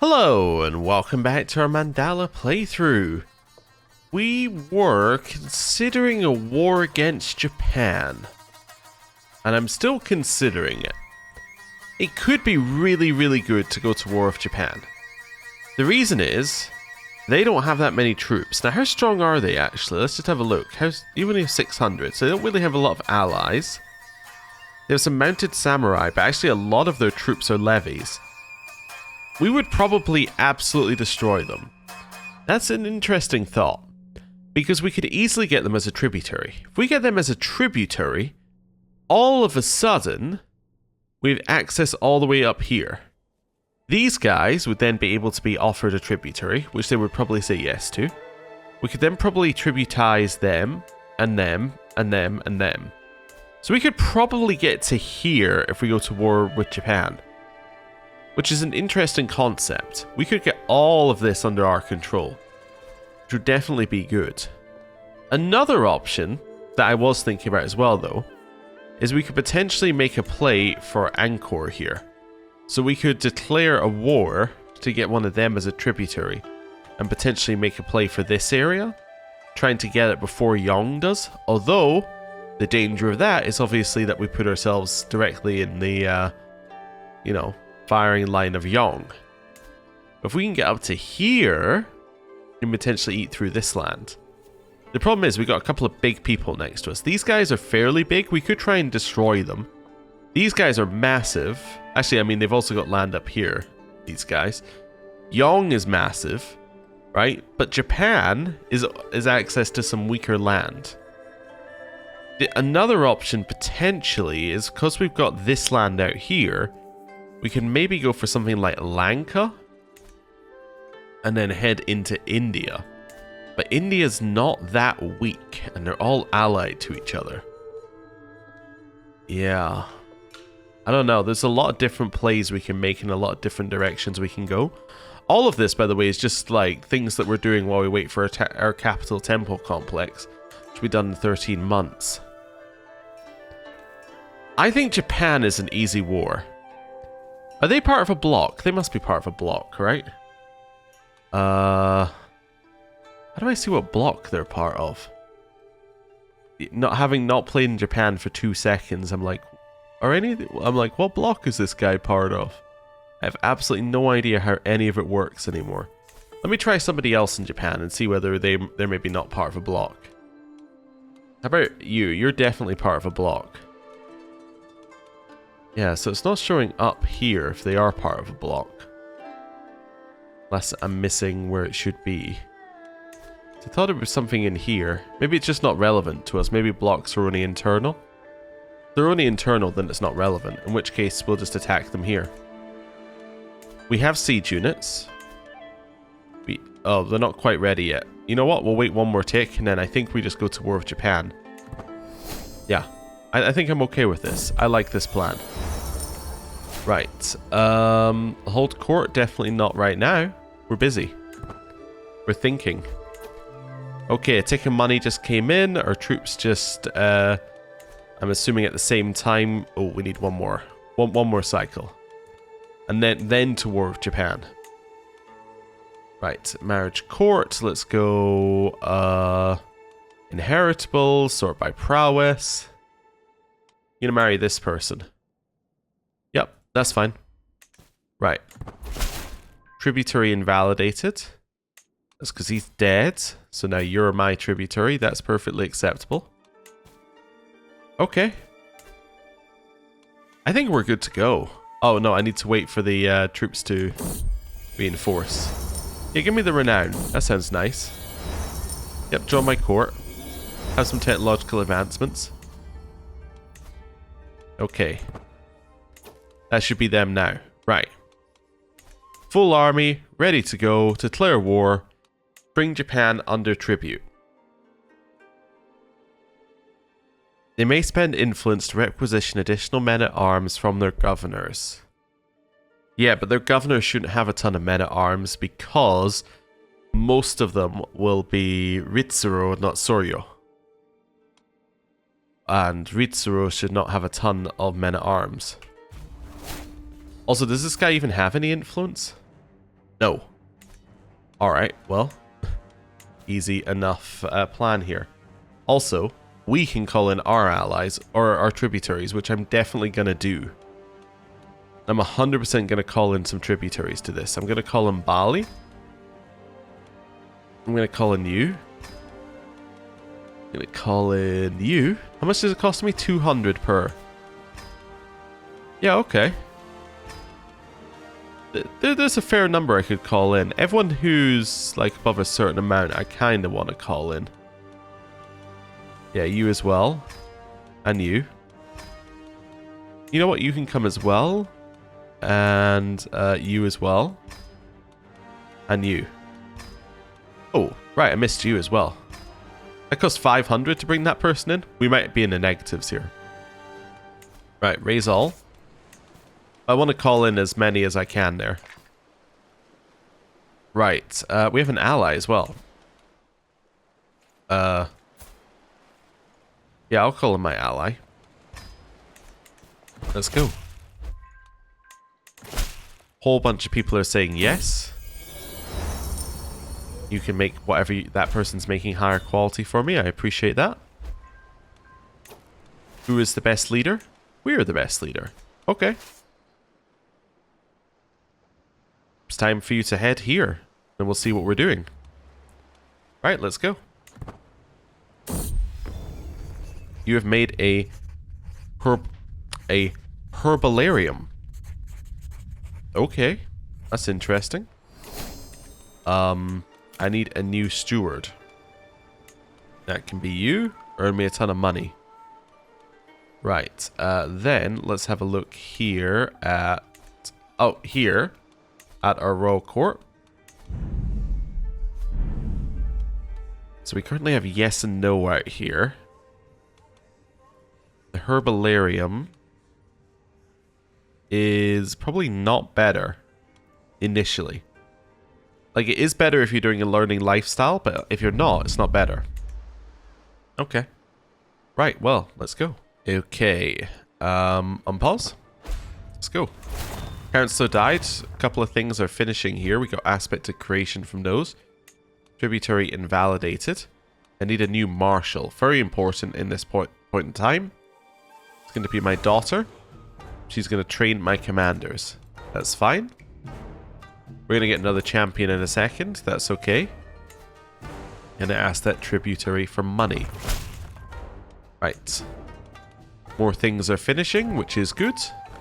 Hello, and welcome back to our Mandala playthrough. We were considering a war against Japan, and I'm still considering it. It could be really good to go to war with Japan. The reason is, they don't have that many troops. Now, how strong are they actually? Let's just have a look. You only have 600, so they don't really have a lot of allies. They have some mounted samurai, but actually a lot of their troops are levies. We would probably absolutely destroy them. That's an interesting thought, because we could easily get them as a tributary. If we get them as a tributary, all of a sudden, we have access all the way up here. These guys would then be able to be offered a tributary, which they would probably say yes to. We could then probably tributize them, and them, and them, and them. So we could probably get to here if we go to war with Japan. Which is an interesting concept. We could get all of this under our control, which would definitely be good. Another option that I was thinking about as well, though, is we could potentially make a play for Angkor here. So we could declare a war to get one of them as a tributary, and potentially make a play for this area, trying to get it before Yong does. Although, the danger of that is obviously that we put ourselves directly in the, firing line of Yong. If we can get up to here, we can potentially eat through this land. The problem is we got a couple of big people next to us. These guys are fairly big. We could try and destroy them. These guys are massive. Actually, I mean, they've also got land up here, these guys. Yong is massive, right? But Japan is access to some weaker land. Another option potentially is, because we've got this land out here, we can maybe go for something like Lanka and then head into India. But India's not that weak, and they're all allied to each other. Yeah. I don't know. There's a lot of different plays we can make and a lot of different directions we can go. All of this, by the way, is just like things that we're doing while we wait for our capital temple complex, which will be done in 13 months. I think Japan is an easy war. Are they part of a block? They must be part of a block, right? How do I see what block they're part of? Having not played in Japan for 2 seconds, I'm like, what block is this guy part of? I have absolutely no idea how any of it works anymore. Let me try somebody else in Japan and see whether they're maybe not part of a block. How about you? You're definitely part of a block. Yeah, so it's not showing up here if they are part of a block. Unless I'm missing where it should be. I thought it was something in here. Maybe it's just not relevant to us. Maybe blocks are only internal. If they're only internal, then it's not relevant. In which case, we'll just attack them here. We have siege units. Oh, they're not quite ready yet. You know what? We'll wait one more tick, and then I think we just go to war with Japan. Yeah. I think I'm okay with this. I like this plan. Right. Hold court, definitely not right now. We're busy. We're thinking. Okay, a tick of money just came in. Our troops just, I'm assuming at the same time. Oh, we need one more. One more cycle. And then to war with Japan. Right, marriage court. Let's go, inheritable, sort by prowess. You're gonna marry this person. Yep, that's fine. Right. Tributary invalidated. That's because he's dead. So now you're my tributary. That's perfectly acceptable. Okay. I think we're good to go. Oh, no, I need to wait for the troops to reinforce. Yeah, give me the renown. That sounds nice. Yep, join my court. Have some technological advancements. Okay. That should be them now. Right. Full army, ready to go, to declare war, bring Japan under tribute. They may spend influence to requisition additional men-at-arms from their governors. Yeah, but their governors shouldn't have a ton of men-at-arms because most of them will be Ritsuro, not Soryo. And Ritsuro should not have a ton of men-at-arms. Also, does this guy even have any influence? No. Alright, well. Easy enough plan here. Also, we can call in our allies, or our tributaries, which I'm definitely going to do. I'm 100% going to call in some tributaries to this. I'm going to call in Bali. I'm going to call in you. I'm going to call in you. How much does it cost me? 200 per. Yeah, okay. There's a fair number I could call in. Everyone who's like above a certain amount, I kind of want to call in. Yeah, you as well. And you. You know what? You can come as well. And you as well. And you. Oh, right, I missed you as well. That cost 500 to bring that person in. We might be in the negatives here. Right, raise all. I want to call in as many as I can there. Right, we have an ally as well. Yeah, I'll call in my ally. Let's go. Whole bunch of people are saying yes. You can make whatever that person's making higher quality for me. I appreciate that. Who is the best leader? We're the best leader. Okay. It's time for you to head here. And we'll see what we're doing. Right, let's go. You have made a herbarium. Okay. That's interesting. I need a new steward. That can be you. Earn me a ton of money. Right. Then let's have a look here at... Oh, here. At our royal court. So we currently have yes and no out here. The herbarium is probably not better initially. Like, it is better if you're doing a learning lifestyle, but if you're not, it's not better. Okay. Right, well, let's go. Okay. Unpause. Let's go. Counselor died. A couple of things are finishing here. We got aspect of creation from those. Tributary invalidated. I need a new marshal. Very important in this point in time. It's going to be my daughter. She's going to train my commanders. That's fine. We're going to get another champion in a second. That's okay. Going to ask that tributary for money. Right. More things are finishing, which is good.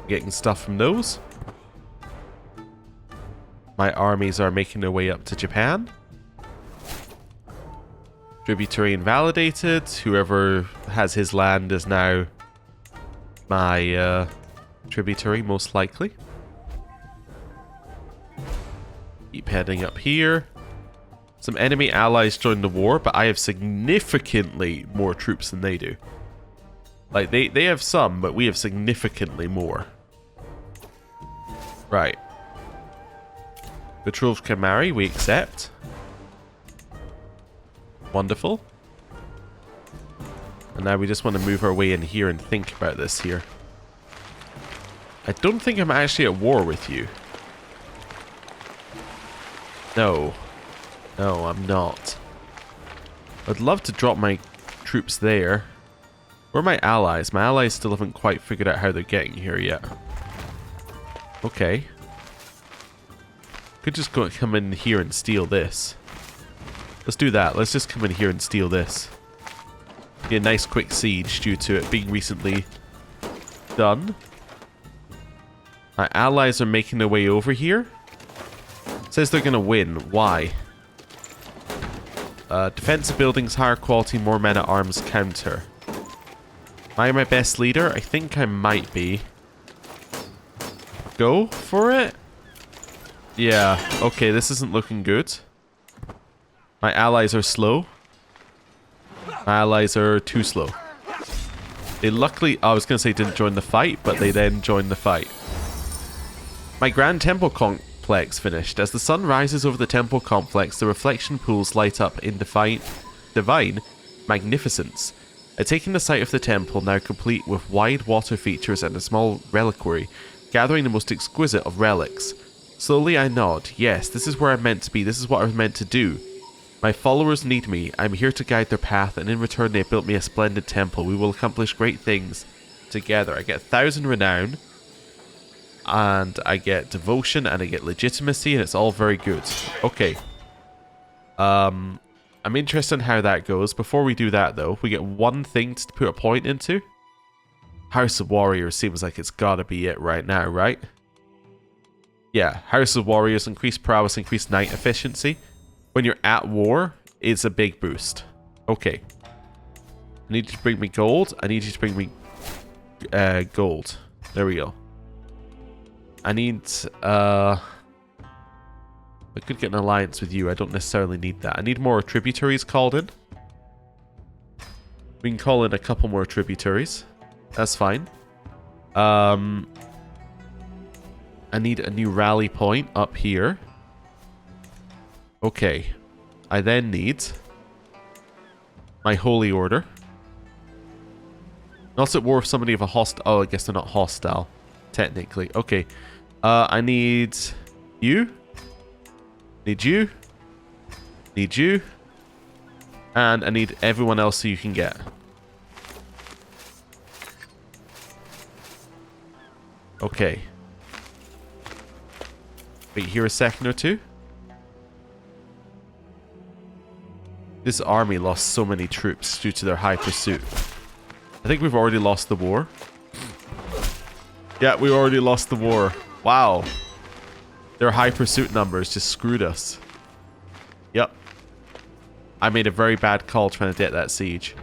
Getting stuff from those. My armies are making their way up to Japan. Tributary invalidated. Whoever has his land is now my tributary, most likely. Keep heading up here. Some enemy allies joined the war, but I have significantly more troops than they do. Like, they have some, but we have significantly more. Right. Betrothed can marry, we accept. Wonderful. And now we just want to move our way in here and think about this here. I don't think I'm actually at war with you. No. No, I'm not. I'd love to drop my troops there. Where are my allies? My allies still haven't quite figured out how they're getting here yet. Okay. Could just come in here and steal this. Let's do that. Let's just come in here and steal this. Be a nice quick siege due to it being recently done. My allies are making their way over here. Says they're going to win. Why? Defensive buildings, higher quality, more men at arms, counter. Am I my best leader? I think I might be. Go for it? Yeah, okay, this isn't looking good. My allies are slow. My allies are too slow. They luckily, I was going to say didn't join the fight, but they then joined the fight. My grand temple complex finished. As the sun rises over the temple complex, the reflection pools light up in divine magnificence. I take in the site of the temple, now complete with wide water features and a small reliquary, gathering the most exquisite of relics. Slowly I nod. Yes, this is where I'm meant to be. This is what I was meant to do. My followers need me. I'm here to guide their path, and in return they built me a splendid temple. We will accomplish great things together. I get 1,000 renown, and I get devotion, and I get legitimacy, and it's all very good. Okay. I'm interested in how that goes. Before we do that, though, we get one thing to put a point into. House of Warriors seems like it's gotta be it right now, right? Yeah, House of Warriors, increased prowess, increased knight efficiency. When you're at war, it's a big boost. Okay. I need you to bring me gold. I need you to bring me gold. There we go. I need... I could get an alliance with you. I don't necessarily need that. I need more tributaries called in. We can call in a couple more tributaries. That's fine. I need a new rally point up here. Okay. I then need my holy order. Not at war with somebody of a hostile... Oh, I guess they're not hostile, technically. Okay. I need you. Need you. Need you. And I need everyone else who you can get. Okay. Wait here a second or two. This army lost so many troops due to their high pursuit. I think we've already lost the war. Yeah, we already lost the war. Wow. Their high pursuit numbers just screwed us. Yep. I made a very bad call trying to get that siege.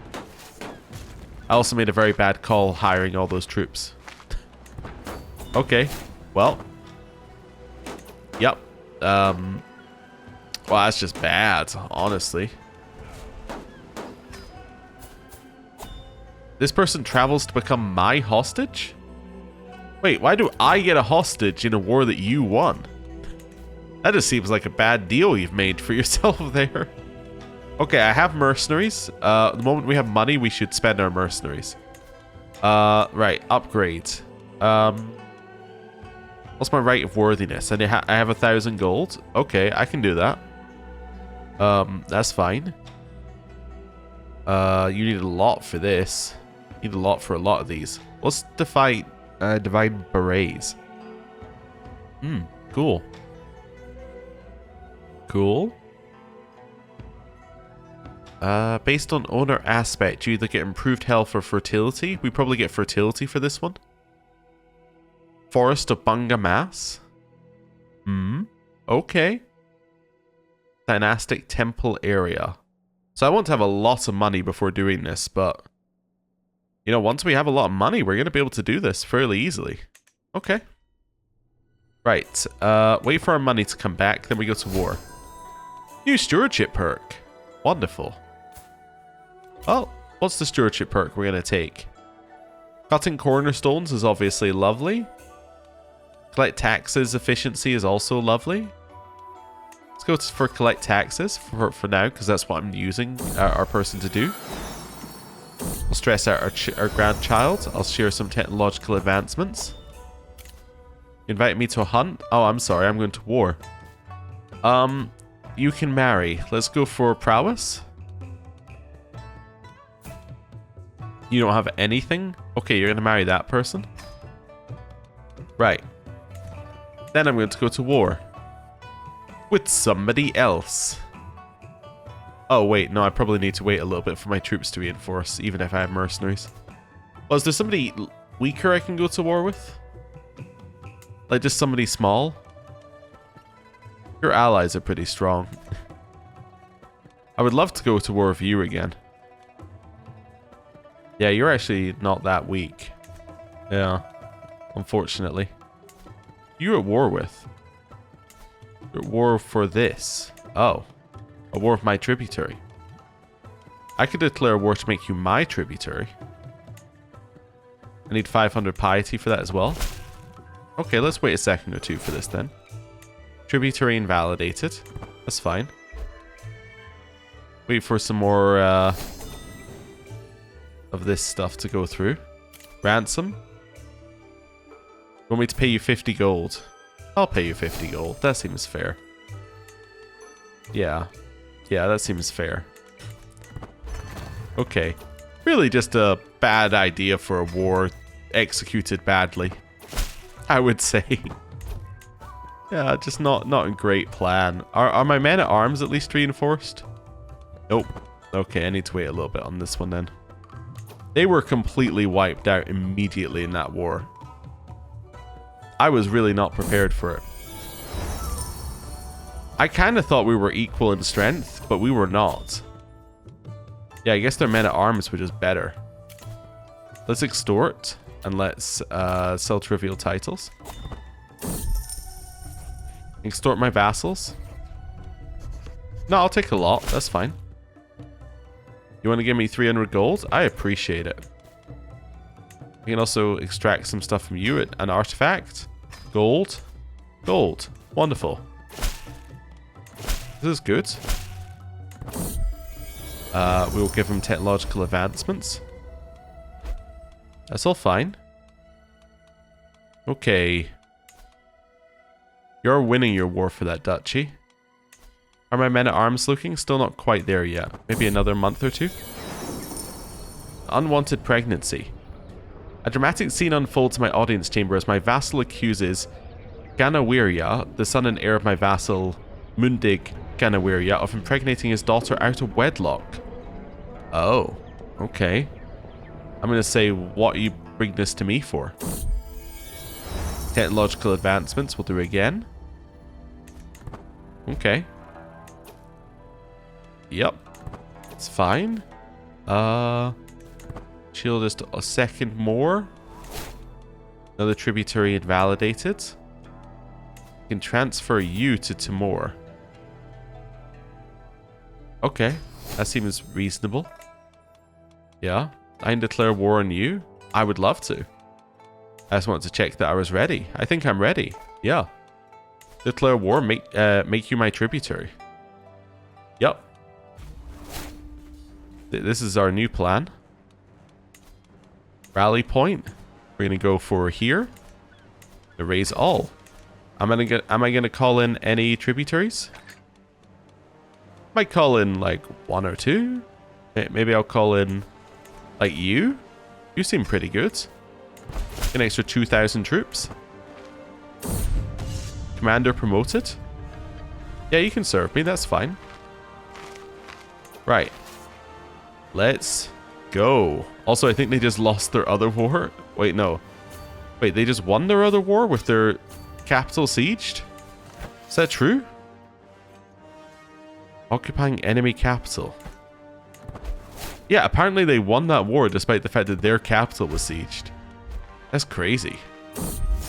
I also made a very bad call hiring all those troops. Okay. Well. Yep. Well, that's just bad, honestly. This person travels to become my hostage? Wait, why do I get a hostage in a war that you won? That just seems like a bad deal you've made for yourself there. Okay, I have mercenaries. The moment we have money, we should spend our mercenaries. Right, upgrade. What's my rate of worthiness? And I have 1,000 gold. Okay, I can do that. That's fine. You need a lot for this. You need a lot for a lot of these. Let's divide berets. Cool. Cool. Based on owner aspect, you either get improved health or fertility. We probably get fertility for this one. Forest of Bunga Mass. Okay. Dynastic Temple area. So I want to have a lot of money before doing this, but... You know, once we have a lot of money, we're going to be able to do this fairly easily. Okay. Right. Wait for our money to come back, then we go to war. New stewardship perk. Wonderful. Oh, what's the stewardship perk we're going to take? Cutting cornerstones is obviously lovely. Collect taxes efficiency is also lovely. Let's go for collect taxes for now, because that's what I'm using our person to do. I'll stress out our grandchild. I'll share some technological advancements. Invite me to a hunt. Oh, I'm sorry. I'm going to war. You can marry. Let's go for prowess. You don't have anything? Okay, you're going to marry that person. Right. Then I'm going to go to war. With somebody else. Oh, wait. No, I probably need to wait a little bit for my troops to reinforce, even if I have mercenaries. Well, is there somebody weaker I can go to war with? Like, just somebody small? Your allies are pretty strong. I would love to go to war with you again. Yeah, you're actually not that weak. Yeah, unfortunately. You're at war with. You're at war for this. Oh. A war with my tributary. I could declare a war to make you my tributary. I need 500 piety for that as well. Okay, let's wait a second or two for this then. Tributary invalidated. That's fine. Wait for some more of this stuff to go through. Ransom. You want me to pay you 50 gold? I'll pay you 50 gold. That seems fair. Yeah. Yeah, that seems fair. Okay. Really just a bad idea for a war executed badly, I would say. Yeah, just not a great plan. Are my men at arms at least reinforced? Nope. Okay, I need to wait a little bit on this one then. They were completely wiped out immediately in that war. I was really not prepared for it. I kind of thought we were equal in strength, but we were not. Yeah, I guess their men at arms were just better. Let's extort and let's sell trivial titles. Extort my vassals. No, I'll take a lot. That's fine. You want to give me 300 gold? I appreciate it. We can also extract some stuff from you. An artifact. Gold. Gold. Wonderful. This is good. We will give him technological advancements. That's all fine. Okay. You're winning your war for that duchy. Are my men at arms looking? Still not quite there yet. Maybe another month or two. Unwanted pregnancy. A dramatic scene unfolds in my audience chamber as my vassal accuses Ganawirya, the son and heir of my vassal Mundig Ganawirya, of impregnating his daughter out of wedlock. Oh, okay. I'm going to say, what are you bring this to me for? Technological advancements, we'll do again. Okay. Yep. It's fine. Chill just a second more. Another tributary invalidated. Can transfer you to Timor. Okay. That seems reasonable. Yeah. I can declare war on you. I would love to. I just wanted to check that I was ready. I think I'm ready. Yeah. Declare war. Make you my tributary. Yep. This is our new plan. Rally point. We're going to go for here. Erase all. Am I going to call in any tributaries? Might call in like one or two. Maybe I'll call in like you. You seem pretty good. An extra 2,000 troops. Commander promoted. Yeah, you can serve me. That's fine. Right. Let's go. Also, I think they just lost their other war. Wait, no. Wait, they just won their other war with their capital sieged? Is that true? Occupying enemy capital. Yeah, apparently they won that war despite the fact that their capital was sieged. That's crazy.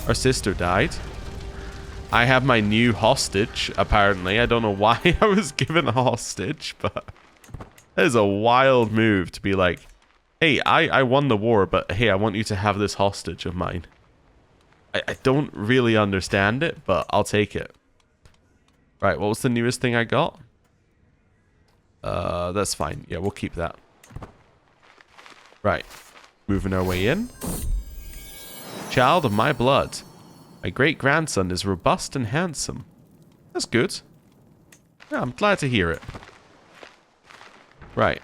Our sister died. I have my new hostage, apparently. I don't know why I was given a hostage, but that is a wild move to be like, hey, I won the war, but hey, I want you to have this hostage of mine. I don't really understand it, but I'll take it. Right, what was the newest thing I got? That's fine. Yeah, we'll keep that. Right. Moving our way in. Child of my blood. My great-grandson is robust and handsome. That's good. Yeah, I'm glad to hear it. Right.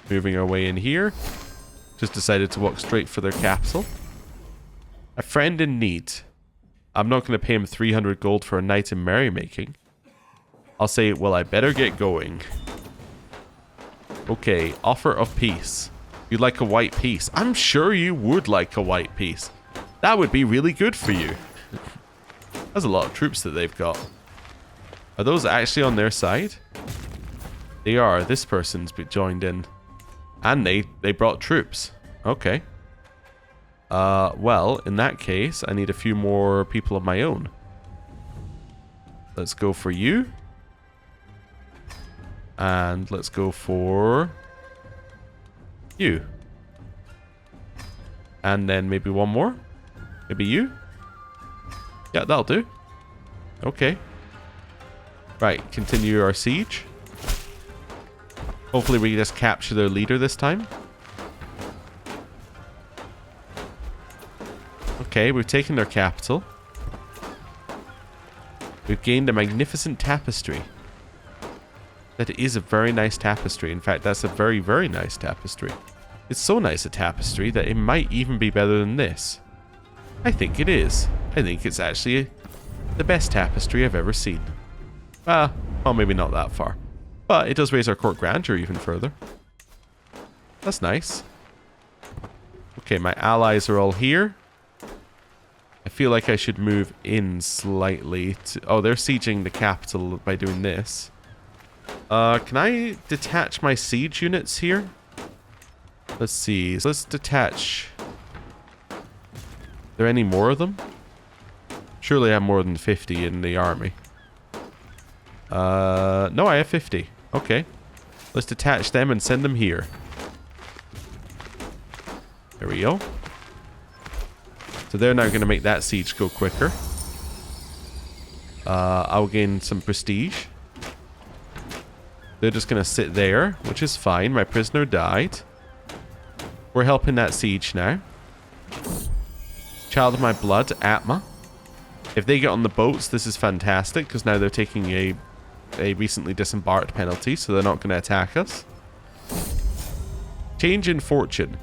Moving our way in here. Just decided to walk straight for their capital. A friend in need. I'm not going to pay him 300 gold for a night in merrymaking. I'll say, well, I better get going. Okay, offer of peace. You'd like a white peace. I'm sure you would like a white peace. That would be really good for you. There's a lot of troops that they've got. Are those actually on their side? They are. This person's joined in. And they brought troops. Okay. Well, in that case, I need a few more people of my own. Let's go for you. And let's go for you. And then maybe one more. Maybe you. Yeah, that'll do. Okay. Right, continue our siege. Hopefully we just capture their leader this time. Okay, we've taken their capital. We've gained a magnificent tapestry. That is a very nice tapestry. In fact, that's a very, very nice tapestry. It's so nice a tapestry that it might even be better than this. I think it is. I think it's actually the best tapestry I've ever seen. Well, maybe not that far. But it does raise our court grandeur even further. That's nice. Okay, my allies are all here. I feel like I should move in slightly to... Oh, they're sieging the capital by doing this. Can I detach my siege units here? Let's see. So let's detach... Are there any more of them? Surely I have more than 50 in the army. No, I have 50. Okay. Let's detach them and send them here. There we go. So they're now going to make that siege go quicker. I'll gain some prestige. They're just going to sit there, which is fine. My prisoner died. We're helping that siege now. Child of my blood, Atma. If they get on the boats, this is fantastic, because now they're taking a recently disembarked penalty, so they're not going to attack us. Change in fortune.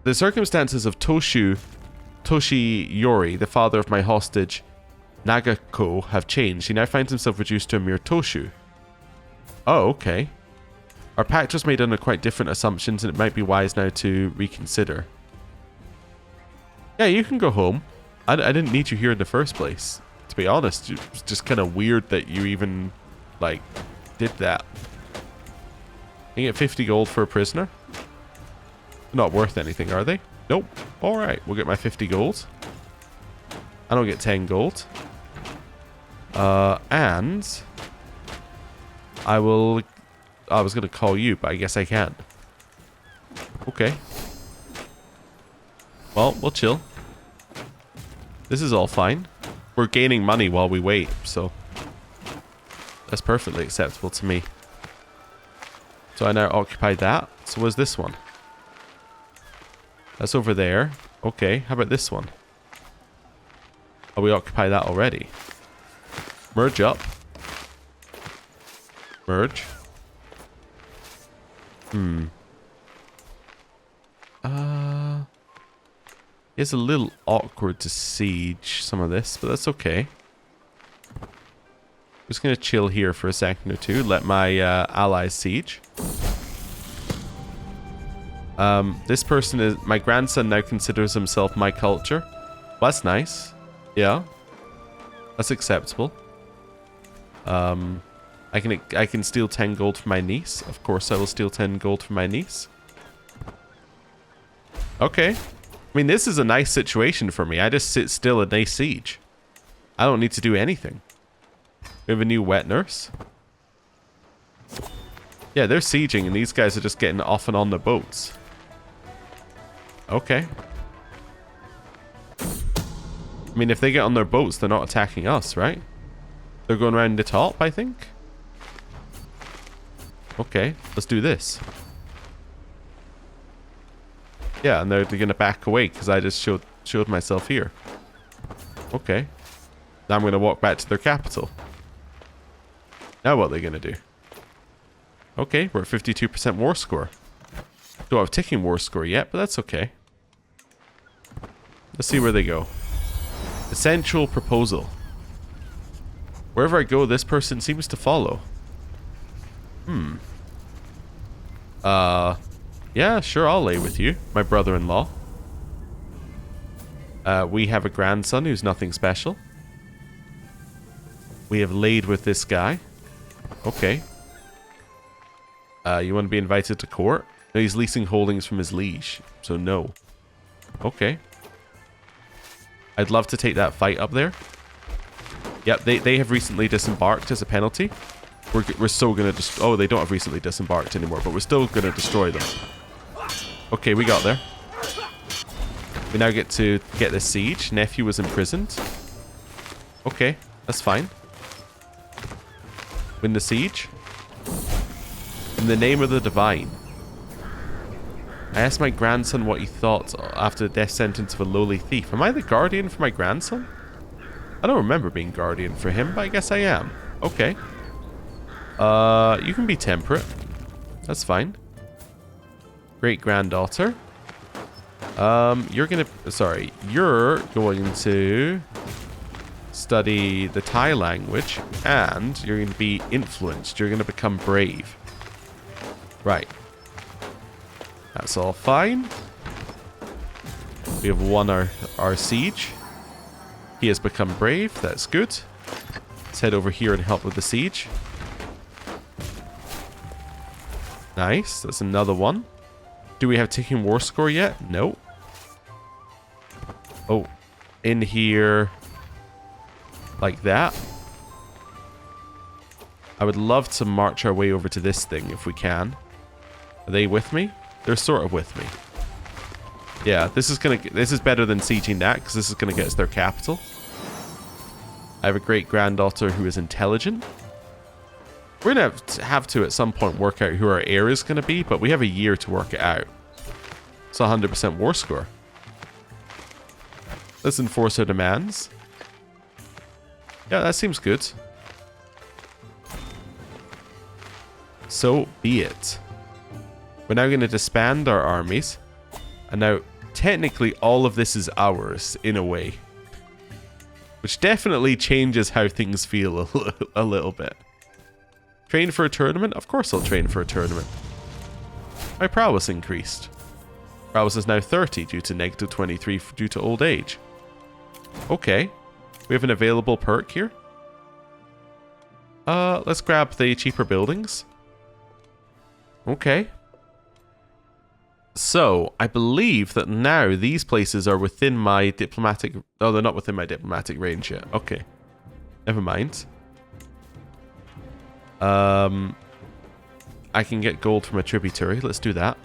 The circumstances of Toshiyori, the father of my hostage, Nagako, have changed. He now finds himself reduced to a mere Toshu. Oh, okay. Our pact was made under quite different assumptions, and it might be wise now to reconsider. Yeah, you can go home. I didn't need you here in the first place. To be honest, it's just kind of weird that you even, like, did that. You get 50 gold for a prisoner? Not worth anything, are they? Nope. Alright, we'll get my 50 gold. I don't get 10 gold. And... I will... I was going to call you, but I guess I can't. Okay. Well, we'll chill. This is all fine. We're gaining money while we wait, so... That's perfectly acceptable to me. So I now occupy that. So where's this one? That's over there. Okay, how about this one? Oh, we occupy that already. Merge up. Merge. It's a little awkward to siege some of this, but that's okay. Just gonna chill here for a second or two. Let my allies siege. This person is... My grandson now considers himself my culture. Well, that's nice. Yeah. That's acceptable. I can steal 10 gold from my niece. Of course I will steal 10 gold from my niece. Okay. I mean, this is a nice situation for me. I just sit still and they siege. I don't need to do anything. We have a new wet nurse. Yeah, they're sieging and these guys are just getting off and on their boats. Okay. I mean, if they get on their boats, they're not attacking us, right? They're going around the top, I think. Okay, let's do this. Yeah, and they're going to back away because I just showed myself here. Okay. Now I'm going to walk back to their capital. Now what are they going to do? Okay, we're at 52% war score. Don't have ticking war score yet, but that's okay. Let's see where they go. Essential proposal. Wherever I go, this person seems to follow. Yeah, sure, I'll lay with you, my brother-in-law. We have a grandson who's nothing special. We have laid with this guy. Okay. You want to be invited to court? No, he's leasing holdings from his liege, so no. Okay. I'd love to take that fight up there. Yep, they have recently disembarked as a penalty. We're still going to... Oh, they don't have recently disembarked anymore, but we're still going to destroy them. Okay, we got there. We now get to get this siege. Nephew was imprisoned. Okay, that's fine. Win the siege. In the name of the divine. I asked my grandson what he thought after the death sentence of a lowly thief. Am I the guardian for my grandson? I don't remember being guardian for him, but I guess I am. Okay. You can be temperate. That's fine. Great-granddaughter. You're going to study the Thai language, and you're going to be influenced. You're going to become brave. Right. That's all fine. We have won our siege. He has become brave. That's good. Let's head over here and help with the siege. Nice. That's another one. Do we have ticking war score yet? No. Oh. In here. Like that. I would love to march our way over to this thing if we can. Are they with me? They're sort of with me. Yeah, this is better than sieging that, because this is gonna get us their capital. I have a great-granddaughter who is intelligent. We're gonna have to at some point work out who our heir is gonna be, but we have a year to work it out. It's 100% war score. Let's enforce our demands. Yeah, that seems good. So be it. We're now going to disband our armies. And now, technically, all of this is ours, in a way. Which definitely changes how things feel a little bit. Train for a tournament? Of course I'll train for a tournament. My prowess increased. Prowess is now 30 due to negative 23 due to old age. Okay. We have an available perk here. Let's grab the cheaper buildings. Okay. So, I believe that now these places are within my diplomatic... Oh, they're not within my diplomatic range yet. Okay. Never mind. I can get gold from a tributary. Let's do that.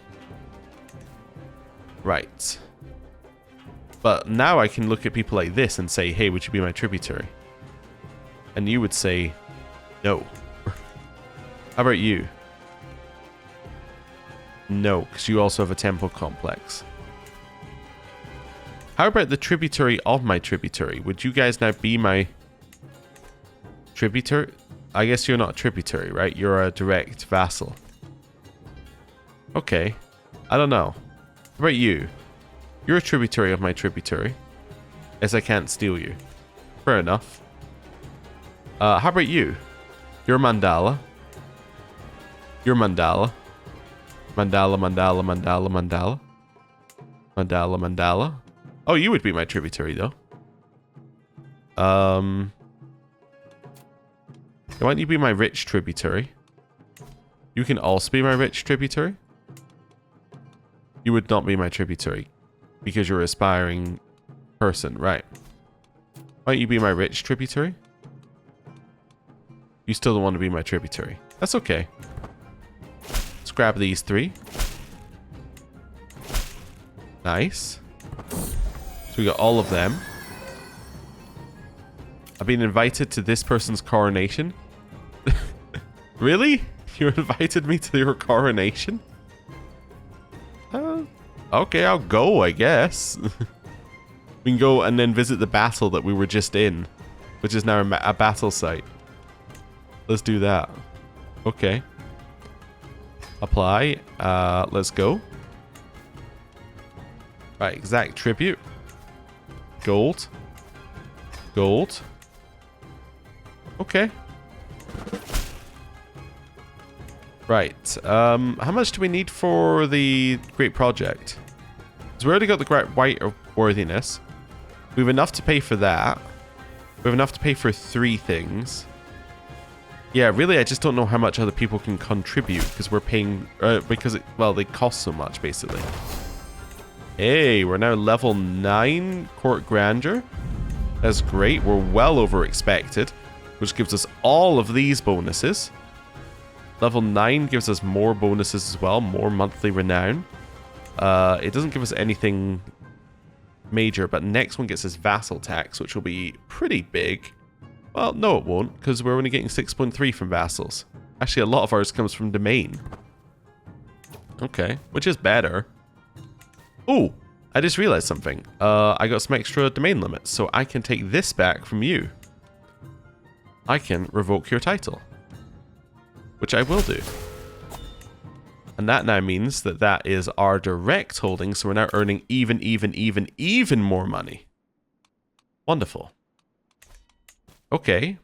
Right. But now I can look at people like this and say, hey, would you be my tributary? And you would say, no. How about you? No, because you also have a temple complex. How about the tributary of my tributary? Would you guys now be my tributary? I guess you're not a tributary, right? You're a direct vassal. Okay. I don't know. How about you? You're a tributary of my tributary. As I can't steal you. Fair enough. How about you? You're Mandala. You're Mandala. Mandala, Mandala, Mandala, Mandala. Mandala, Mandala. Oh, you would be my tributary, though. Why don't you be my rich tributary? You can also be my rich tributary. You would not be my tributary. Because you're an aspiring person, right. Why don't you be my rich tributary? You still don't want to be my tributary. That's okay. Let's grab these three. Nice. So we got all of them. I've been invited to this person's coronation. Really? You invited me to your coronation? Okay, I'll go, I guess. We can go and then visit the battle that we were just in, which is now a battle site. Let's do that. Okay. Apply. Let's go. Right, exact tribute. Gold. Gold. Okay. Right. How much do we need for the Great Project? Because we already got the Great White Worthiness. We have enough to pay for that. We have enough to pay for 3 things. Yeah, really, I just don't know how much other people can contribute because we're paying... because, well, they cost so much, basically. Hey, we're now level 9 Court Grandeur. That's great. We're well over expected, which gives us all of these bonuses. Level 9 gives us more bonuses as well, more monthly renown. It doesn't give us anything major, but next one gets us vassal tax, which will be pretty big. Well, no it won't, because we're only getting 6.3 from vassals. Actually, a lot of ours comes from domain. Okay, which is better. Oh, I just realized something. I got some extra domain limits, so I can take this back from you. I can revoke your title, which I will do. And that now means that that is our direct holding, so we're now earning even more money. Wonderful. Okay.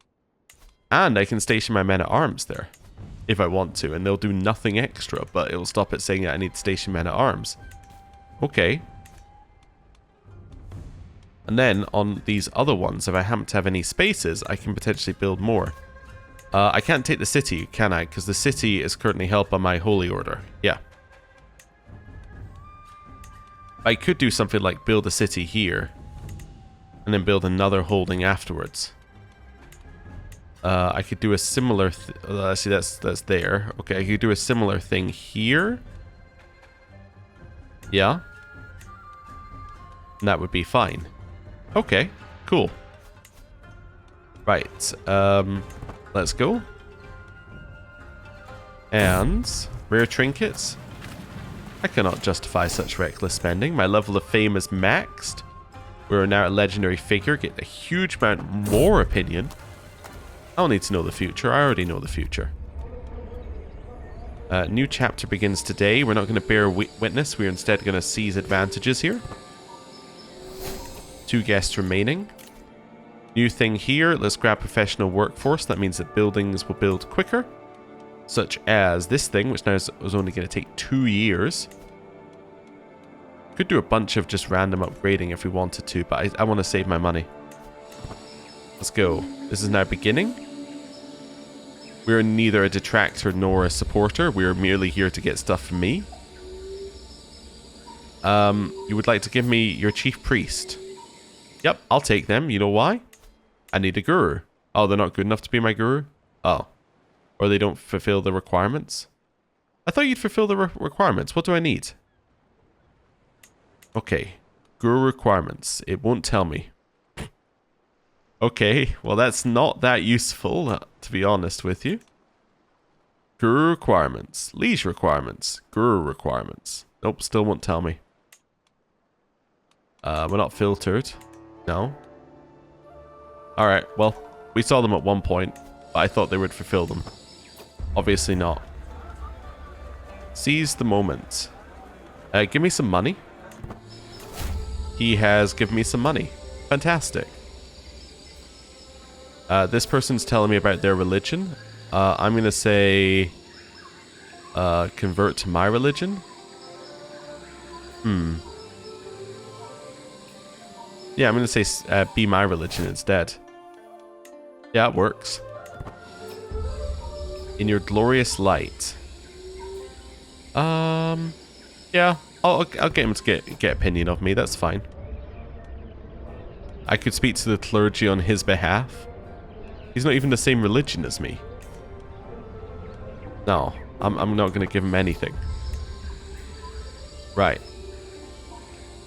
And I can station my men at arms there, if I want to, and they'll do nothing extra, but it'll stop it saying that I need to station men at arms. Okay. And then on these other ones, if I happen to have any spaces, I can potentially build more. I can't take the city, can I? Because the city is currently held by my holy order. Yeah. I could do something like build a city here, and then build another holding afterwards. I could do a similar... see, that's there. Okay, I could do a similar thing here. Yeah. And that would be fine. Okay, cool. Right, let's go. And rare trinkets. I cannot justify such reckless spending. My level of fame is maxed. We're now a legendary figure. Get a huge amount more opinion. I don't need to know the future. I already know the future. New chapter begins today. We're not going to bear witness. We're instead going to seize advantages here. 2 guests remaining. New thing here. Let's grab professional workforce. That means that buildings will build quicker. Such as this thing, which now is only going to take 2 years. Could do a bunch of just random upgrading if we wanted to, but I want to save my money. Let's go. This is now beginning. We're neither a detractor nor a supporter. We're merely here to get stuff from me. You would like to give me your chief priest? Yep, I'll take them. You know why? I need a guru. Oh, they're not good enough to be my guru? Oh. Or they don't fulfill the requirements? I thought you'd fulfill the requirements. What do I need? Okay. Guru requirements. It won't tell me. Okay, well that's not that useful, to be honest with you. Guru requirements. Liege requirements. Guru requirements. Nope, still won't tell me. We're not filtered. No. Alright, well, we saw them at one point, but I thought they would fulfill them. Obviously not. Seize the moment. Give me some money. He has given me some money. Fantastic. This person's telling me about their religion. I'm going to say... convert to my religion? Yeah, I'm going to say be my religion instead. Yeah, it works. In your glorious light. Yeah, I'll get him to get opinion of me. That's fine. I could speak to the clergy on his behalf. He's not even the same religion as me. No, I'm not going to give him anything. Right.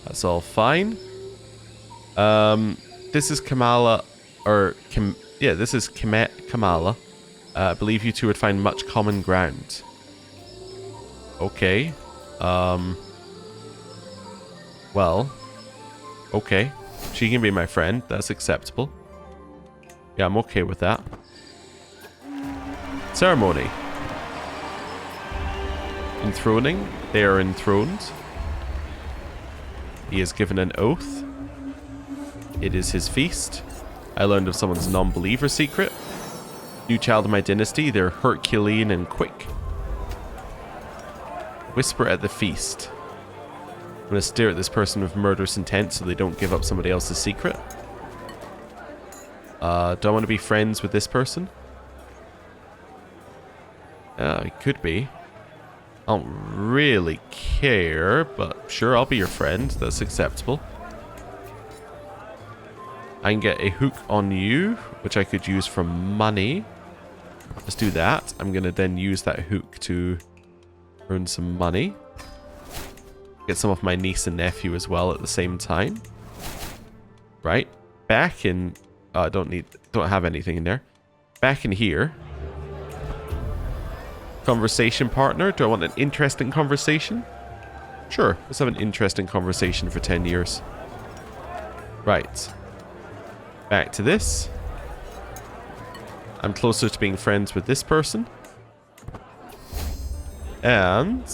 That's all fine. This is Kamala, or this is Kamala. I believe you two would find much common ground. Okay. Well. Okay. She can be my friend. That's acceptable. Yeah, I'm okay with that. Ceremony. Enthroning. They are enthroned. He is given an oath. It is his feast. I learned of someone's non-believer secret. New child of my dynasty. They're Herculean and quick. Whisper at the feast. I'm going to stare at this person with murderous intent so they don't give up somebody else's secret. Do I want to be friends with this person? It could be. I don't really care, but sure, I'll be your friend. That's acceptable. I can get a hook on you, which I could use for money. Let's do that. I'm going to then use that hook to earn some money. Get some of my niece and nephew as well at the same time. Right. Back in... I don't have anything in there. Back in here. Conversation partner. Do I want an interesting conversation? Sure, let's have an interesting conversation for 10 years. Right. Back to this. I'm closer to being friends with this person. And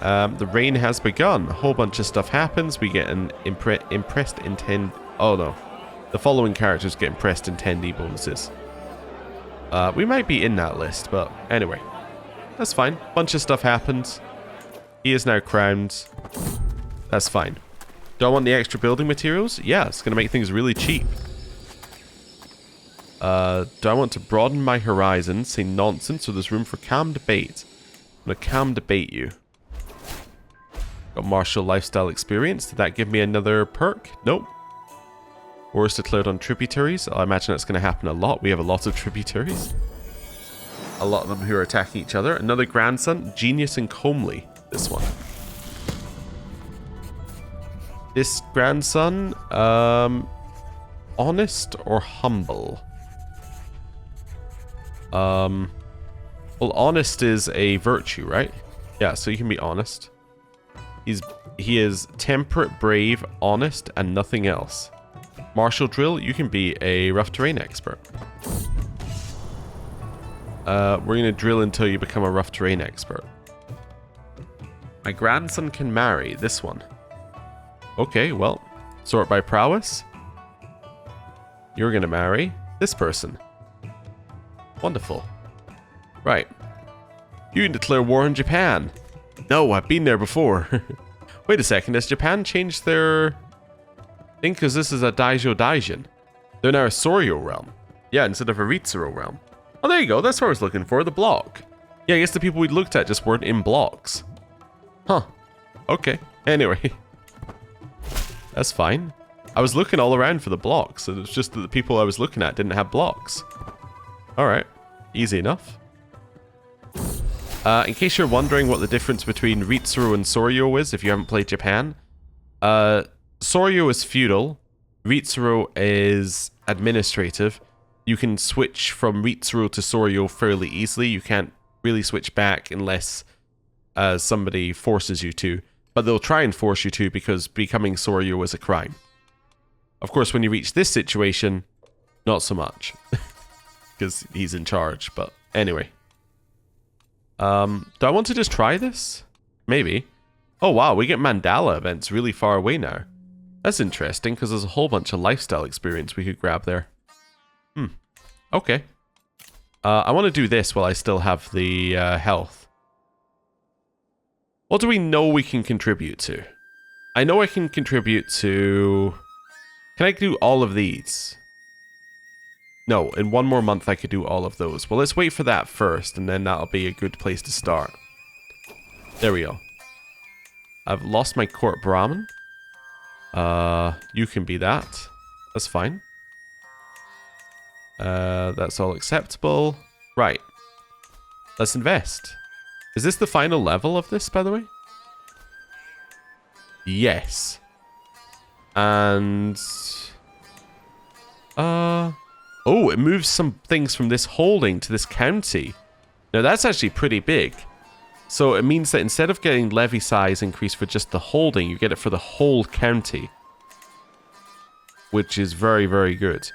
the rain has begun. A whole bunch of stuff happens. We get an impressed intend. Oh no. The following characters get impressed intendee bonuses. We might be in that list, but anyway. That's fine. Bunch of stuff happens. He is now crowned. That's fine. Do I want the extra building materials? Yeah, it's going to make things really cheap. Do I want to broaden my horizons? Say nonsense, so there's room for calm debate. I'm going to calm debate you. Got martial lifestyle experience. Did that give me another perk? Nope. Wars declared on tributaries. I imagine that's going to happen a lot. We have a lot of tributaries. A lot of them who are attacking each other. Another grandson. Genius and comely. This one. This grandson. Honest or humble? Well, honest is a virtue, right? Yeah, so you can be honest. He is temperate, brave, honest, and nothing else. Martial drill, you can be a rough terrain expert. We're going to drill until you become a rough terrain expert. My grandson can marry this one. Okay, well, sort by prowess. You're going to marry this person. Wonderful. Right. You can declare war on Japan. No, I've been there before. Wait a second, has Japan changed their thing? Because this is a Daijo Daijin. They're now a Soryo realm. Yeah, instead of a Ritsuro realm. Oh, there you go. That's what I was looking for. The block. Yeah, I guess the people we looked at just weren't in blocks. Huh. Okay. Anyway. That's fine. I was looking all around for the blocks. And it's just that the people I was looking at didn't have blocks. Alright. Easy enough. In case you're wondering what the difference between Ritsuro and Soryo is, if you haven't played Japan, Soryo is feudal, Ritsuro is administrative. You can switch from Ritsuro to Soryo fairly easily. You can't really switch back unless somebody forces you to, but they'll try and force you to because becoming Soryo is a crime. Of course, when you reach this situation, not so much, because he's in charge, but anyway. Do I want to just try this? Maybe. Oh wow, we get Mandala events really far away now. That's interesting, because there's a whole bunch of lifestyle experience we could grab there. Okay. I want to do this while I still have the health. What do we know we can contribute to? I know I can contribute to... Can I do all of these? No, in one more month I could do all of those. Well, let's wait for that first, and then that'll be a good place to start. There we go. I've lost my court Brahmin. You can be that. That's fine. That's all acceptable. Right. Let's invest. Is this the final level of this, by the way? Yes. And... Oh, it moves some things from this holding to this county. Now, that's actually pretty big. So it means that instead of getting levy size increase for just the holding, you get it for the whole county. Which is very, very good.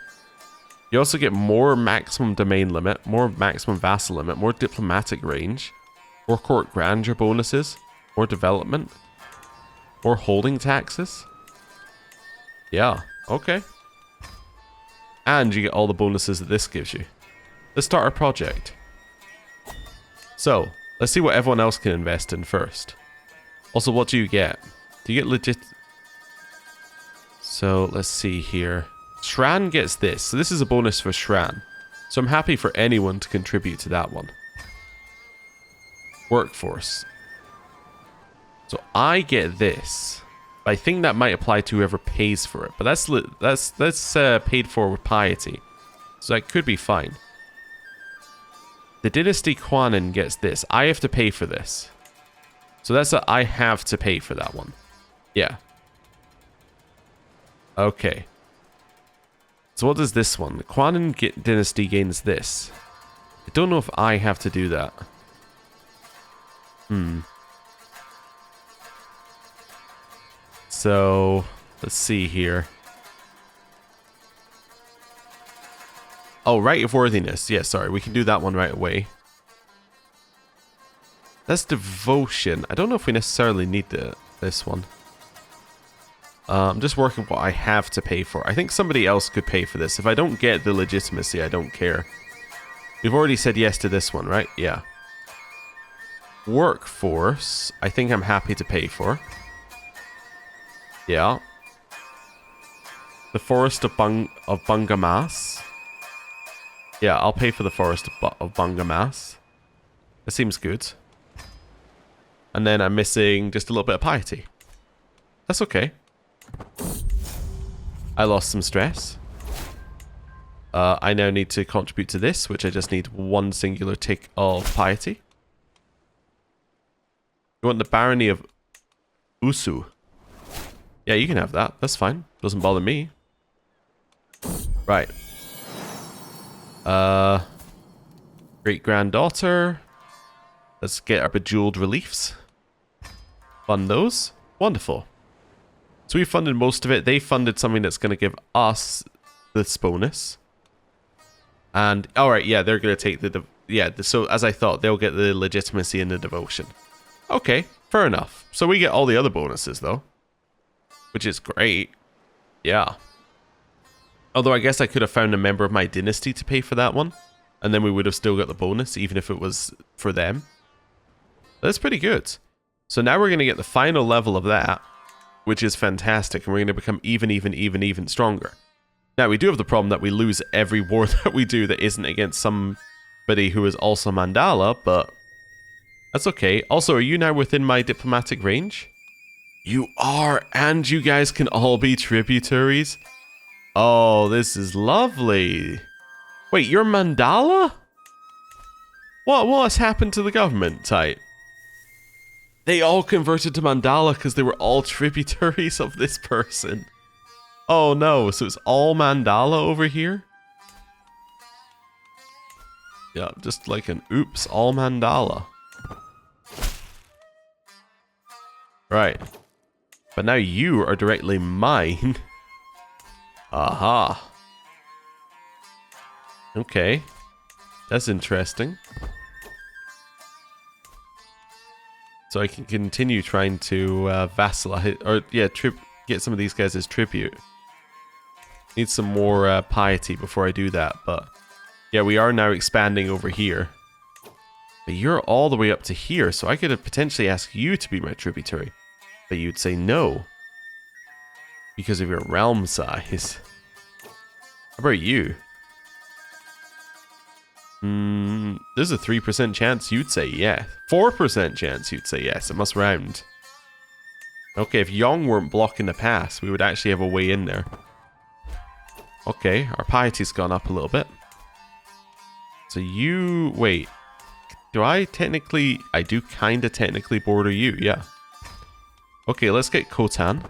You also get more maximum domain limit, more maximum vassal limit, more diplomatic range, more court grandeur bonuses, more development, more holding taxes. Yeah, okay. And you get all the bonuses that this gives you. Let's start our project. So, let's see what everyone else can invest in first. Also, what do you get? Do you get legit... So, let's see here. Shran gets this. So this is a bonus for Shran. So I'm happy for anyone to contribute to that one. Workforce. So I get this. I think that might apply to whoever pays for it. But that's paid for with piety. So that could be fine. The Dynasty Quanin gets this. I have to pay for this. So that's a I have to pay for that one. Yeah. Okay. So what does this one? The Quanin Dynasty gains this. I don't know if I have to do that. So, let's see here. Oh, Rite of Worthiness. Yeah, sorry. We can do that one right away. That's Devotion. I don't know if we necessarily need this one. I'm just working what I have to pay for. I think somebody else could pay for this. If I don't get the legitimacy, I don't care. We've already said yes to this one, right? Yeah. Workforce. I think I'm happy to pay for. Yeah. The Forest of Bungamas. Yeah, I'll pay for the Forest of Bungamas. That seems good. And then I'm missing just a little bit of piety. That's okay. I lost some stress. I now need to contribute to this, which I just need one singular tick of piety. You want the Barony of Usu? Yeah, you can have that. That's fine. Doesn't bother me. Right. Great-granddaughter. Let's get our bejeweled reliefs. Fund those. Wonderful. So we funded most of it. They funded something that's going to give us this bonus. And, alright, yeah, they're going to take so as I thought, they'll get the legitimacy and the devotion. Okay, fair enough. So we get all the other bonuses, though. Which is great. Yeah. Although I guess I could have found a member of my dynasty to pay for that one. And then we would have still got the bonus, even if it was for them. That's pretty good. So now we're going to get the final level of that, which is fantastic. And we're going to become even stronger. Now, we do have the problem that we lose every war that we do that isn't against somebody who is also Mandala, but that's okay. Also, are you now within my diplomatic range? You are, and you guys can all be tributaries. Oh, this is lovely. Wait, you're Mandala? What's happened to the government type? They all converted to Mandala because they were all tributaries of this person. Oh no, so it's all Mandala over here? Yeah, just like an oops, all Mandala. Right. But now you are directly mine. Aha. Okay. That's interesting. So I can continue trying to vassalize, or yeah, get some of these guys as tribute. Need some more piety before I do that, but yeah, we are now expanding over here. But you're all the way up to here, so I could have potentially asked you to be my tributary. But you'd say no. Because of your realm size. How about you? There's a 3% chance you'd say yes. 4% chance you'd say yes. It must round. Okay, if Yong weren't blocking the pass, we would actually have a way in there. Okay, our piety's gone up a little bit. So you... Wait. Do I technically... I do kind of technically border you, yeah. Okay, let's get Khotan.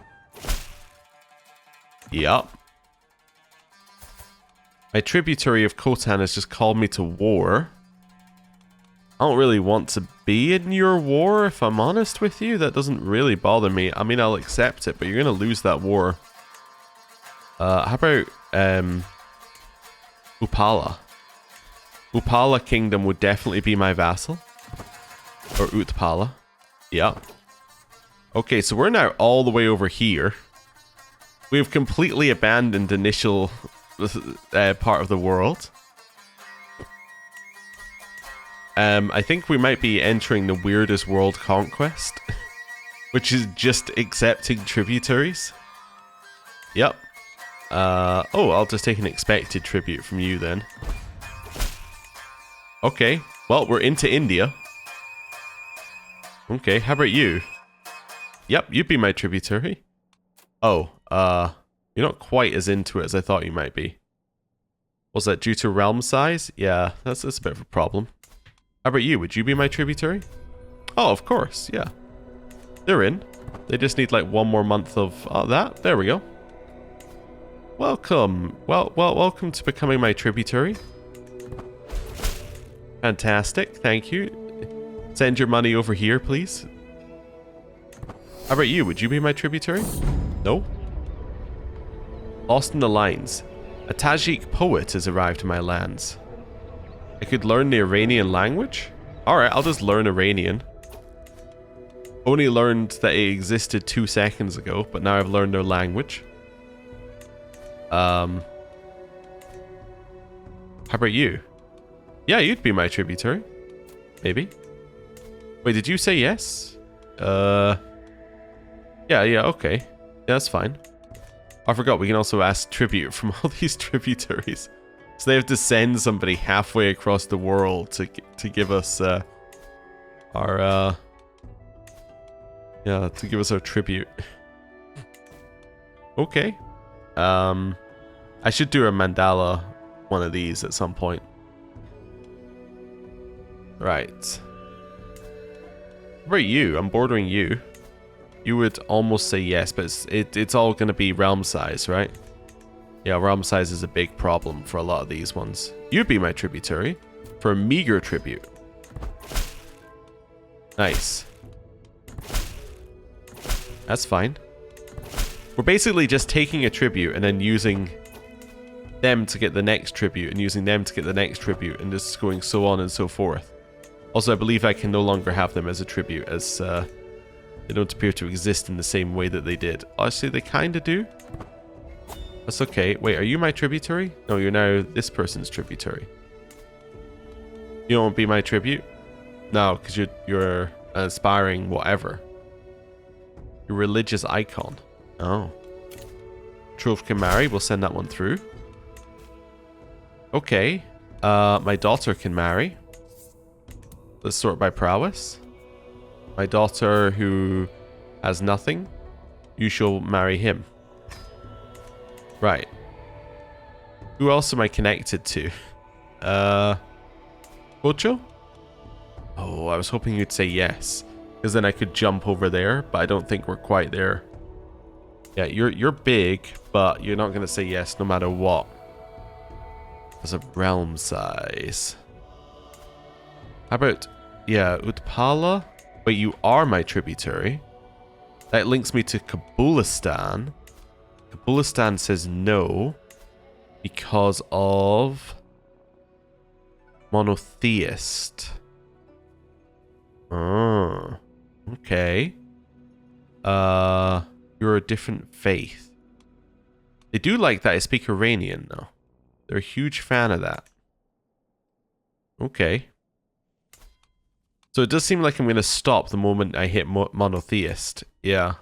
Yup. My tributary of Khotan has just called me to war. I don't really want to be in your war, if I'm honest with you. That doesn't really bother me. I mean, I'll accept it, but you're going to lose that war. How about Upala? Upala Kingdom would definitely be my vassal. Or Utpala. Yeah. Okay, so we're now all the way over here. We've completely abandoned initial part of the world. I think we might be entering the weirdest world conquest. Which is just accepting tributaries. Yep. Oh, I'll just take an expected tribute from you then. Okay, well, we're into India. Okay, how about you? Yep, you'd be my tributary. Oh, you're not quite as into it as I thought you might be. Was that due to realm size? Yeah, that's a bit of a problem. How about you? Would you be my tributary? Oh, of course, yeah. They're in. They just need like one more month of that. There we go. Welcome. Welcome to becoming my tributary. Fantastic. Thank you. Send your money over here, please. How about you? Would you be my tributary? No? Lost in the lines. A Tajik poet has arrived in my lands. I could learn the Iranian language? Alright, I'll just learn Iranian. Only learned that it existed 2 seconds ago, but now I've learned their language. How about you? Yeah, you'd be my tributary. Maybe. Wait, did you say yes? Yeah, okay. Yeah, that's fine. I forgot, we can also ask tribute from all these tributaries. So they have to send somebody halfway across the world to give us our yeah, to give us our tribute. Okay. I should do a Mandala one of these at some point. Right. What about you? I'm bordering you. You would almost say yes, but it's all going to be realm size, right? Yeah, realm size is a big problem for a lot of these ones. You'd be my tributary for a meager tribute. Nice. That's fine. We're basically just taking a tribute and then using them to get the next tribute and using them to get the next tribute and just going so on and so forth. Also, I believe I can no longer have them as a tribute as they don't appear to exist in the same way that they did. Actually, they kind of do. That's okay. Wait, are you my tributary? No, you're now this person's tributary. You don't want to be my tribute? No, because you're an aspiring whatever. Your religious icon. Oh. Trove can marry. We'll send that one through. Okay. My daughter can marry. Let's sort by prowess. My daughter who has nothing. You shall marry him. Right. Who else am I connected to? Ocho? Oh, I was hoping you'd say yes. Because then I could jump over there, but I don't think we're quite there. Yeah, you're big, but you're not going to say yes no matter what. Because of realm size. How about, yeah, Utpala? But you are my tributary. That links me to Kabulistan. Kabulistan says no because of monotheist. Oh, okay. You're a different faith. They do like that I speak Iranian, though. They're a huge fan of that. Okay. So it does seem like I'm going to stop the moment I hit monotheist. Yeah.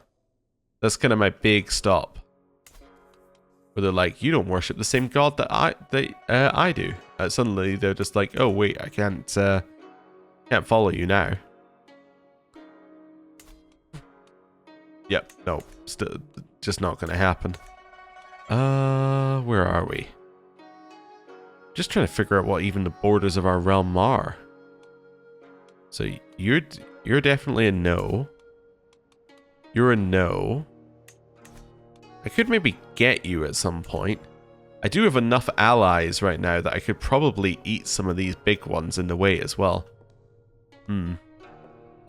That's kind of my big stop. Where they're like, you don't worship the same god that I do. Suddenly they're just like, oh wait, I can't follow you now. Yep, no, still just not going to happen. Where are we? Just trying to figure out what even the borders of our realm are. So you're definitely a no. You're a no. I could maybe get you at some point. I do have enough allies right now that I could probably eat some of these big ones in the way as well.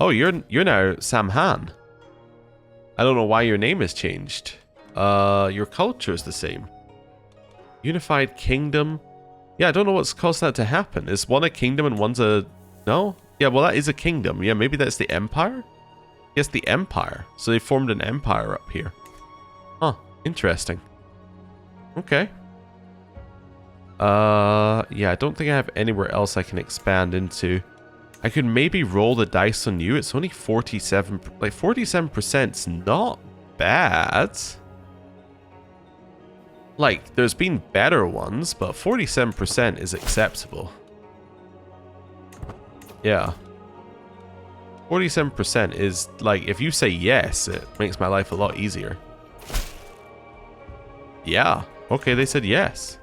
Oh, you're now Samhan. I don't know why your name has changed. Your culture is the same. Unified kingdom. Yeah, I don't know what's caused that to happen. Is one a kingdom and one's a... No? Yeah, well, that is a kingdom. Yeah, maybe that's the empire? Yes, the empire. So they formed an empire up here. Huh, interesting. Okay. Yeah, I don't think I have anywhere else I can expand into. I could maybe roll the dice on you. It's only 47... Like, 47%'s not bad. Like, there's been better ones, but 47% is acceptable. Yeah. 47% is, like, if you say yes, it makes my life a lot easier. Yeah. Okay, they said yes.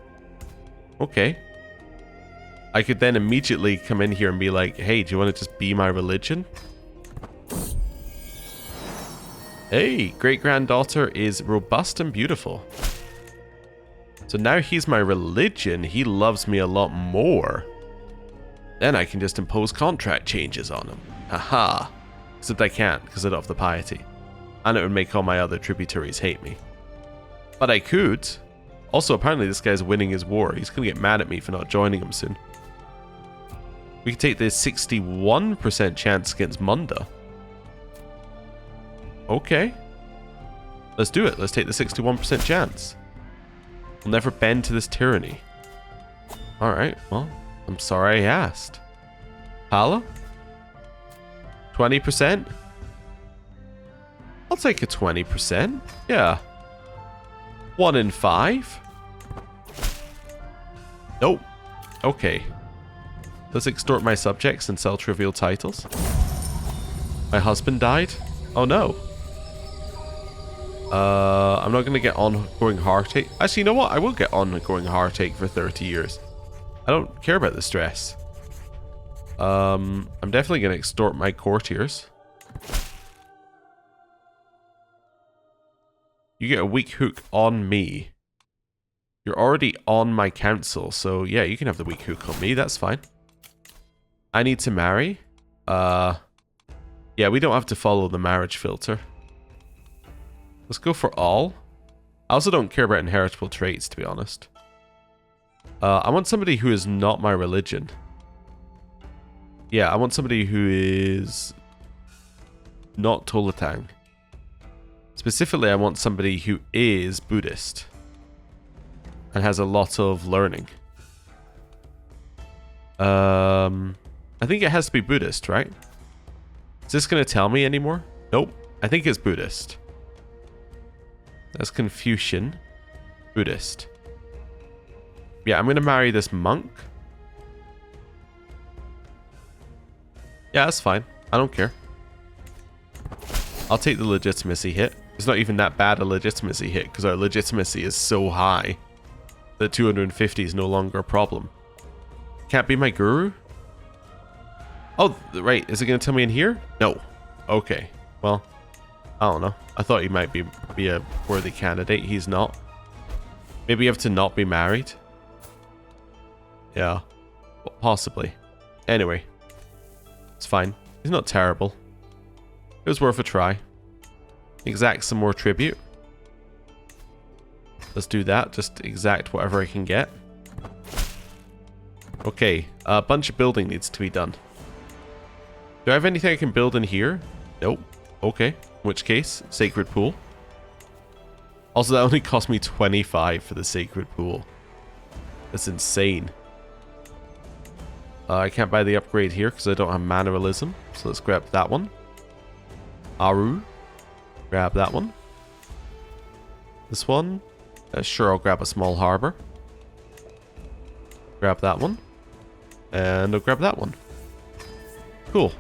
Okay. I could then immediately come in here and be like, hey, do you want to just be my religion? Hey, great-granddaughter is robust and beautiful. So now he's my religion, he loves me a lot more. Then I can just impose contract changes on him. Haha. Except I can't, because I don't have the piety. And it would make all my other tributaries hate me. But I could. Also, apparently this guy's winning his war. He's going to get mad at me for not joining him soon. We can take this 61% chance against Munda. Okay. Let's do it. Let's take the 61% chance. We'll never bend to this tyranny. Alright, well, I'm sorry I asked. Hala? 20%? I'll take a 20%. Yeah. 1 in 5? Nope. Okay. Let's extort my subjects and sell trivial titles. My husband died? Oh no. I'm not going to get ongoing heartache. Actually, you know what? I will get ongoing heartache for 30 years. I don't care about the stress. I'm definitely going to extort my courtiers. You get a weak hook on me. You're already on my council, so yeah, you can have the weak hook on me. That's fine. I need to marry. Yeah, we don't have to follow the marriage filter. Let's go for all. I also don't care about inheritable traits, to be honest. I want somebody who is not my religion. Yeah, I want somebody who is not Tolatang. Specifically, I want somebody who is Buddhist and has a lot of learning. I think it has to be Buddhist, right? Is this going to tell me anymore? Nope. I think it's Buddhist. That's Confucian. Buddhist. Yeah, I'm going to marry this monk. Yeah, that's fine. I don't care. I'll take the legitimacy hit. It's not even that bad a legitimacy hit because our legitimacy is so high that 250 is no longer a problem. Can't be my guru? Oh, right. Is it going to tell me in here? No. Okay. Well, I don't know. I thought he might be a worthy candidate. He's not. Maybe you have to not be married? Yeah. Well, possibly. Anyway. It's fine. He's not terrible. It was worth a try. Exact some more tribute. Let's do that. Just exact whatever I can get. Okay. A bunch of building needs to be done. Do I have anything I can build in here? Nope. Okay. In which case, Sacred Pool. Also, that only cost me 25 for the Sacred Pool. That's insane. I can't buy the upgrade here because I don't have Manualism. So let's grab that one. Aru. Grab that one. This one. Sure, I'll grab a small harbor. Grab that one. And I'll grab that one. Cool.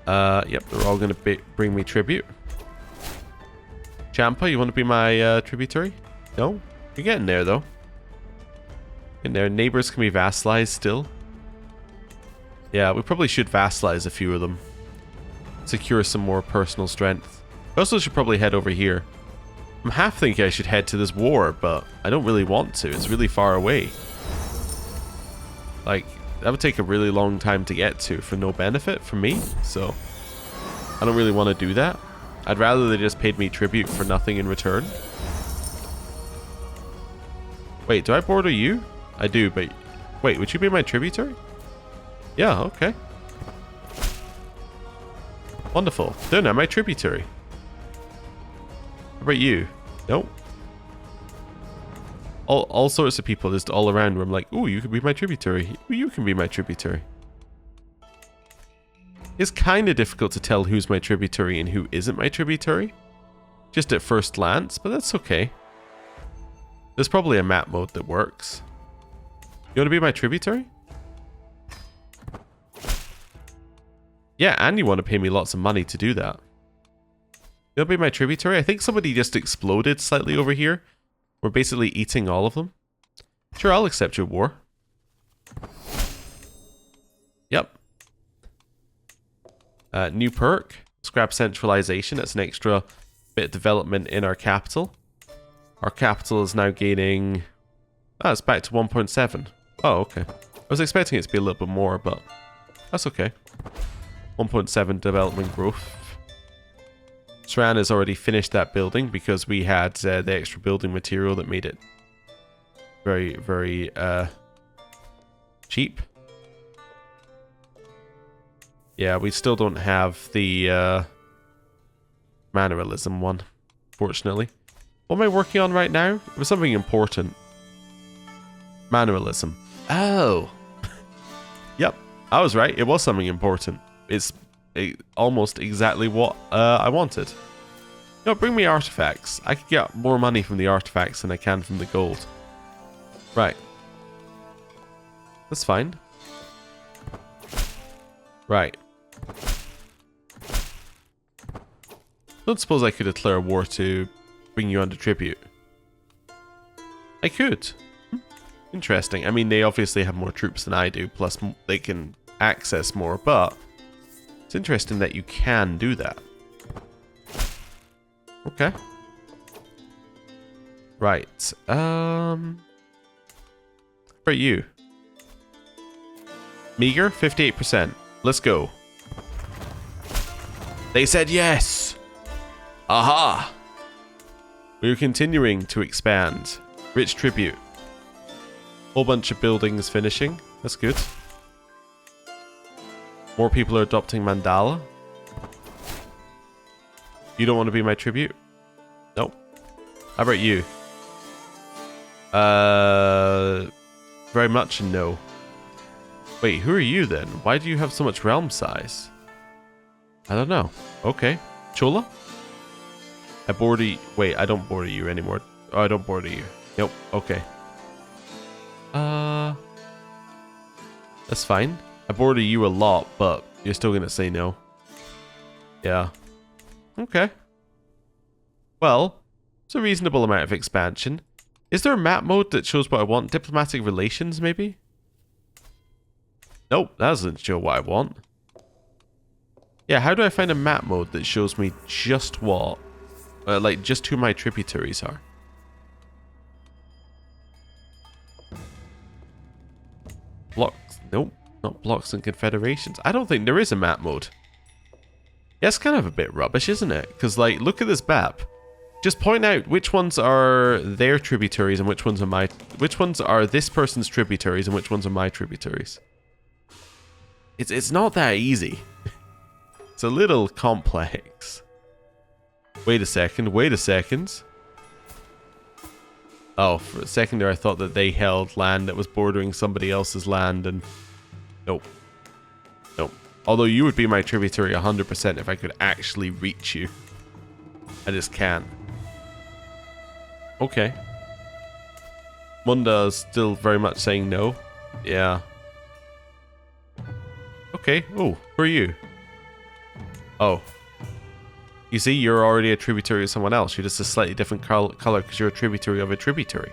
Yep, they're all going to bring me tribute. Champa, you want to be my tributary? No? You're getting there, though. And their neighbors can be vassalized still. Yeah, we probably should vassalize a few of them. Secure some more personal strength. We also should probably head over here. I'm half thinking I should head to this war, but I don't really want to. It's really far away. Like, that would take a really long time to get to for no benefit for me, so I don't really want to do that. I'd rather they just paid me tribute for nothing in return. Wait, do I border you? I do, but wait, would you be my tributary? Yeah, okay. Wonderful. They're now my tributary. How about you? Nope. All sorts of people just all around where I'm like, ooh, you can be my tributary. Ooh, you can be my tributary. It's kind of difficult to tell who's my tributary and who isn't my tributary. Just at first glance, but that's okay. There's probably a map mode that works. You want to be my tributary? Yeah, and you want to pay me lots of money to do that. You want to be my tributary? I think somebody just exploded slightly over here. We're basically eating all of them. Sure, I'll accept your war. Yep. New perk. Scrap centralization. That's an extra bit of development in our capital. Our capital is now gaining... Oh, it's back to 1.7. Oh, okay. I was expecting it to be a little bit more, but that's okay. 1.7 development growth. Sran has already finished that building because we had the extra building material that made it very, very cheap. Yeah, we still don't have the mannerism one, fortunately. What am I working on right now? It was something important. Mannerism. Oh. Yep, I was right. It was something important. It's almost exactly what I wanted. No, bring me artifacts. I could get more money from the artifacts than I can from the gold. Right. That's fine. Right. Don't suppose I could declare war to bring you under tribute. I could. Interesting. I mean, they obviously have more troops than I do, plus they can access more, but it's interesting that you can do that. Okay. Right. How about you? Meager? 58%. Let's go. They said yes! Aha! We're continuing to expand. Rich tribute. Whole bunch of buildings finishing. That's good. More people are adopting Mandala. You don't want to be my tribute? Nope. How about you? Very much no. Wait, who are you then? Why do you have so much realm size? I don't know. Okay. Chola? I border you. Wait, I don't border you anymore. Oh, I don't border you. Nope. Okay. That's fine. I border you a lot, but you're still gonna say no. Yeah. Okay. Well, it's a reasonable amount of expansion. Is there a map mode that shows what I want? Diplomatic relations, maybe? Nope, that doesn't show what I want. Yeah, how do I find a map mode that shows me just what? Like, just who my tributaries are? Blocks? Nope, not blocks and confederations. I don't think there is a map mode. Yeah, it's kind of a bit rubbish, isn't it? Because, like, look at this map. Just point out which ones are their tributaries and which ones are my... Which ones are this person's tributaries and which ones are my tributaries. It's not that easy. It's a little complex. Wait a second, wait a second. Oh, for a second there I thought that they held land that was bordering somebody else's land and... Nope. Nope. Although you would be my tributary 100% if I could actually reach you. I just can't. Okay. Munda's still very much saying no. Yeah. Okay. Oh, who are you? Oh. You see, you're already a tributary of someone else. You're just a slightly different color because you're a tributary of a tributary.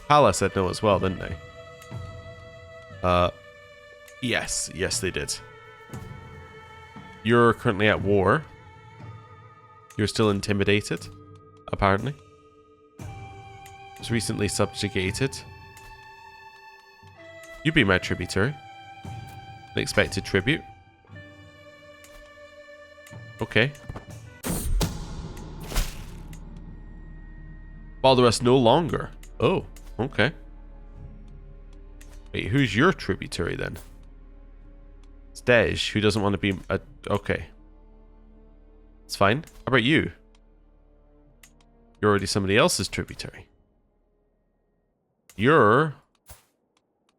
Hala said no as well, didn't they? Yes. Yes, they did. You're currently at war. You're still intimidated, apparently. Was recently subjugated. You'd be my tributary. An expected tribute. Okay. Bother us no longer. Oh, okay. Wait, who's your tributary then? It's Dej, who doesn't want to be a... Okay. It's fine. How about you? You're already somebody else's tributary. You're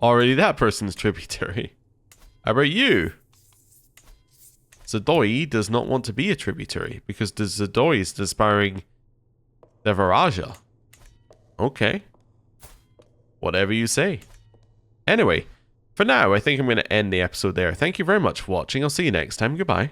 already that person's tributary. How about you? Zadoi does not want to be a tributary because the Zadoi is aspiring the Varaja. Okay. Whatever you say. Anyway, for now, I think I'm going to end the episode there. Thank you very much for watching. I'll see you next time. Goodbye.